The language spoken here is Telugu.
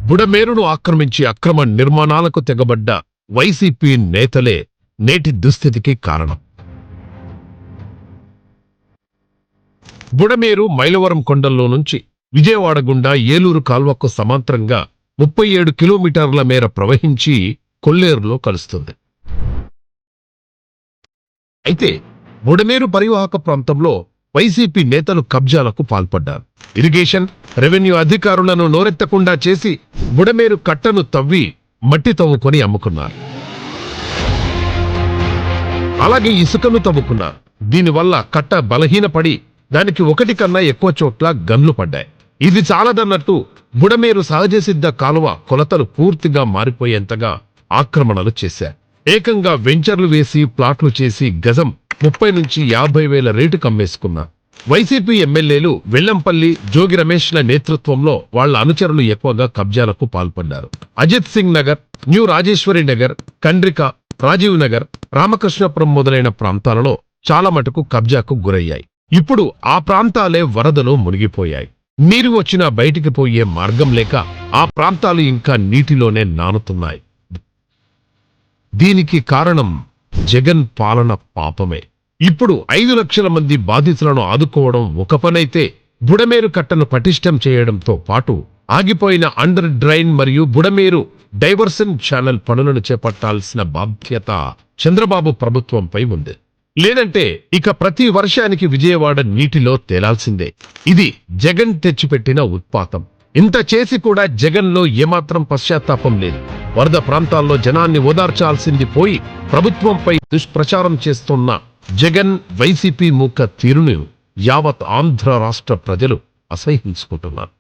బుడమేరును ఆక్రమించి అక్రమ నిర్మాణాలకు తెగబడ్డ వైసీపీ నేతలే నేటి దుస్థితికి కారణం. బుడమేరు మైలవరం కొండల్లో నుంచి విజయవాడ గుండా ఏలూరు కాల్వకు సమాంతరంగా 37 కిలోమీటర్ల మేర ప్రవహించి కొల్లేరులో కలుస్తుంది. అయితే బుడమేరు పరివాహక ప్రాంతంలో వైసీపీ నేతలు కబ్జాలకు పాల్పడ్డారు. ఇరిగేషన్, రెవెన్యూ అధికారులను నోరెత్తకుండా చేసి బుడమేరు కట్టను తవ్వి మట్టి తవ్వుకొని అమ్ముకున్నారు. అలాగే ఇసుకను తవ్వుకున్నారు. దీనివల్ల కట్ట బలహీనపడి దానికి ఒకటి కన్నా ఎక్కువ చోట్ల గన్లు పడ్డాయి. ఇది చాలదన్నట్టు బుడమేరు సహజ సిద్ధ కాలువ కొలతలు పూర్తిగా మారిపోయేంతగా ఆక్రమణలు చేశారు. ఏకంగా వెంచర్లు వేసి ప్లాట్లు చేసి గజం 30 నుంచి 50 వేల రేటుకు అమ్మేసుకున్నారు. వైసీపీ ఎమ్మెల్యేలు వెల్లంపల్లి, జోగి రమేష్ల నేతృత్వంలో వాళ్ల అనుచరులు ఎక్కువగా కబ్జాలకు పాల్పడ్డారు. అజిత్ సింగ్ నగర్, న్యూ రాజేశ్వరి నగర్, కండ్రిక, రాజీవ్ నగర్, రామకృష్ణపురం మొదలైన ప్రాంతాలలో చాలా మటుకు కబ్జాకు గురయ్యాయి. ఇప్పుడు ఆ ప్రాంతాలే వరదలో మునిగిపోయాయి. నీరు వచ్చినా బయటికి పోయే మార్గం లేక ఆ ప్రాంతాలు ఇంకా నీటిలోనే నానుతున్నాయి. దీనికి కారణం జగన్ పాలన పాపమే. ఇప్పుడు 5 లక్షల మంది బాధితులను ఆదుకోవడం ఒక పనైతే, బుడమేరు కట్టను పటిష్టం చేయడంతో పాటు ఆగిపోయిన అండర్ డ్రైన్ మరియు బుడమేరు డైవర్షన్ ఛానల్ పనులను చేపట్టాల్సిన బాధ్యత చంద్రబాబు ప్రభుత్వంపై ఉంది. లేదంటే ఇక ప్రతి వర్షానికి విజయవాడ నీటిలో తేలాల్సిందే. ఇది జగన్ తెచ్చిపెట్టిన ఉత్పాతం. ఇంత చేసి కూడా జగన్లో ఏమాత్రం పశ్చాత్తాపం లేదు. వరద ప్రాంతాల్లో జనాన్ని ఓదార్చాల్సింది పోయి ప్రభుత్వంపై దుష్ప్రచారం చేస్తున్న జగన్, వైసీపీ మూక తీరును యావత్ ఆంధ్ర రాష్ట్ర ప్రజలు అసహ్యించుకుంటున్నారు.